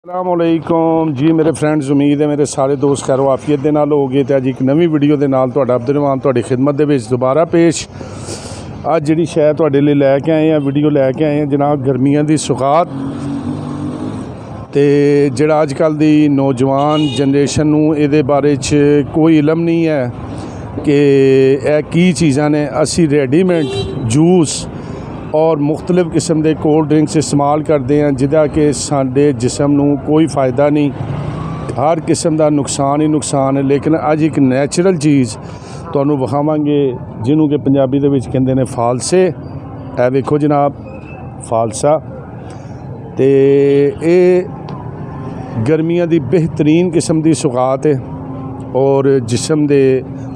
अस्सलामुअलैकुम जी मेरे फ्रेंड्स, उम्मीद है मेरे सारे दोस्त खैर आफियत दे नाल हो गए। तो अज एक नवी वीडियो के नाल तुहाडा अब्दुल रहमान तुहाडी खिदमत दे विच दोबारा पेश। अज जिहड़ी शै तुहाडे लई लैके आए हैं, वीडियो लैके आए हैं जनाब गर्मियां दी सुगात। तो जिहड़ा अजकल दी नौजवान जनरेशन नूं इहदे बारे च कोई इलम नहीं है कि यह की चीज़ां ने। असी रेडीमेड जूस और मुख्तलिफ किस्म के कोल्ड ड्रिंक्स इस्तेमाल करते हैं जिहदा कि साडे जिसम नूं कोई फ़ायदा नहीं, हर किस्म का नुकसान ही नुकसान है। लेकिन अज एक नैचुरल चीज़ तुहानूं विखावांगे जिन्हों कि पंजाबी दे विच कहंदे ने फालसे। ए वेखो जनाब फालसा। तो ये गर्मियां दी बेहतरीन किस्म की सुगात है और जिसम दे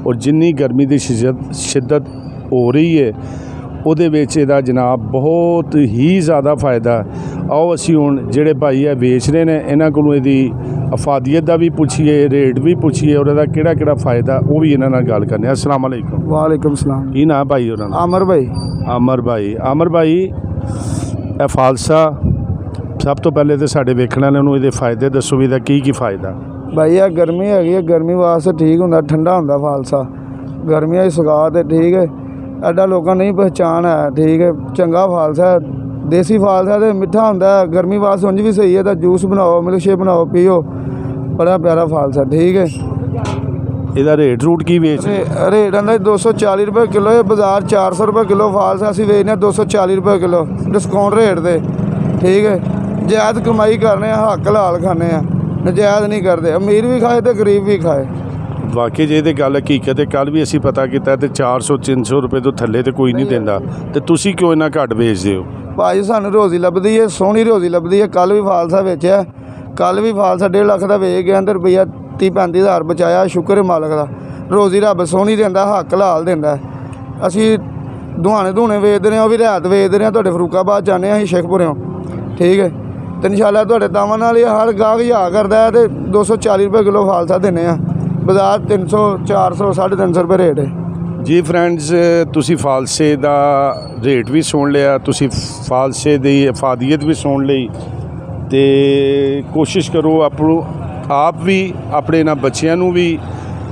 और जिन्नी गर्मी की शिद्दत हो रही है ਉਹਦੇ ਵਿੱਚ ਇਹਦਾ जनाब बहुत ही ज़्यादा फ़ायदा। आओ असी हुण ਜਿਹੜੇ भाई है बेच रहे हैं इन्हां कोलों ਇਹਦੀ अफादियत का भी पूछिए, रेट भी पूछिए और ਇਹਦਾ ਕਿਹੜਾ फ़ायदा वो भी इन्हां नाल गल करने। अस्सलाम वालेकुम। वालेकुम सलाम। की नाम भाई उन्हां दा? आमर भाई। आमर भाई ਇਹ फालसा सब तो पहले तो साडे वेखण वालिਆਂ ਨੂੰ ਇਹਦੇ फ़ायदे दसो भी ਇਹਦਾ की फ़ायदा। भाई आ गर्मी हैगी, गर्मी वास्ते ठीक हुंदा, ठंडा हुंदा फालसा। गर्मियां दी सुगात है, ठीक है। एडा लोगों नहीं पहचान है, ठीक है। चंगा फालसा है, देसी फालसा तो मिठा हुंदा है, गर्मी वास्ते उंज भी सही है। तो जूस बनाओ, मिल्क शेक बनाओ, पियो, बड़ा प्यारा फालसा, ठीक है। ਇਹਦਾ रेट रूट की बेच रेट आंदा 240 रुपये किलो है, बाजार 400 रुपये किलो। फालसा असीं वेचने 240 रुपये किलो डिस्काउंट रेट दे, ठीक है। जायद कमाई करने, हक हलाल खाने, नजायज़ नहीं करते। अमीर भी खाए तो गरीब भी खाए। वाकई जे गल हकीकत है। कल भी असी पता किया तो 400-300 रुपये तो थले तो कोई नहीं देंदा, तो तुसी क्यों इन्ना घट बेचते हो? भाई सानू रोज़ी लभदी है, सोहनी रोज़ी लभदी है। कल भी फालसा बेचा, कल भी फालसा 1.5 लाख का वेच गया, अंदर रुपया 30-35 हज़ार बचाया। शुक्र है मालक का, रोज़ी रब सोहनी देंदा, हक हलाल देंदा। असी दुहाने धूने वेचते हैं, वह भी रियायत वेचते हैं। तुहाडे फरूकाबाद जाने असीं शेखपुरों, ठीक है। तो इंशाअल्लाह तुहाडे तावां नाल हर गाहक या करदा है। तो 240 रुपये किलो फालसा देने आ, बाजार 300, 400, 350 रुपये रेट है जी। फ्रेंड्स तुसी फालसे का रेट भी सुन लिया, तुसी फालसे की अफादियत भी सुन ली। तो कोशिश करो आप भी अपने इन्हां बच्चियां नूं भी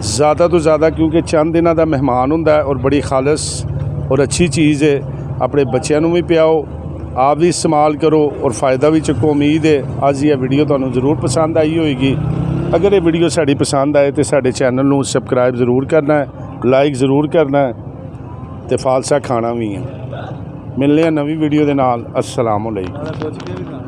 ज़्यादा तो ज़्यादा, क्योंकि चंद इन्हां दा मेहमान हुंदा है और बड़ी खालस और अच्छी चीज़ है। अपने बच्चियां नूं भी पियाओ, आप भी इस्तेमाल करो और फ़ायदा भी चुको। उम्मीद है अज यह वीडियो तुहानूं ज़रूर पसंद आई होएगी। अगर ये वीडियो साड़ी पसंद आए तो साडे चैनल नूं सबसक्राइब ज़रूर करना है, लाइक ज़रूर करना है, तो फालसा खाना भी है। मिलने नवी वीडियो के नाल। अस्सलाम वालेकुम।